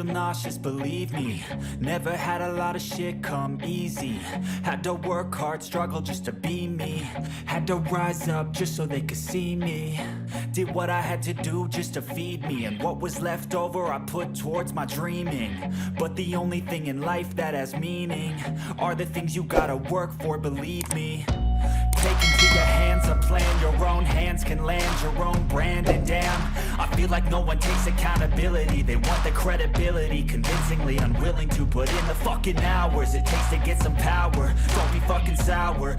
feel nauseous, believe me. Never had a lot of shit come easy. Had to work hard, struggle just to be me. Had to rise up just so they could see me. Did what I had to do just to feed me, and what was left over I put towards my dreaming. But the only thing in life that has meaning are the things you gotta work for, believe me. Take into your hands a plan, your own hands can land your own brand. And damn, I feel like no one takes accountability. They want the credibility, convincingly unwilling to put in the fucking hours it takes to get some power. Don't be fucking sour.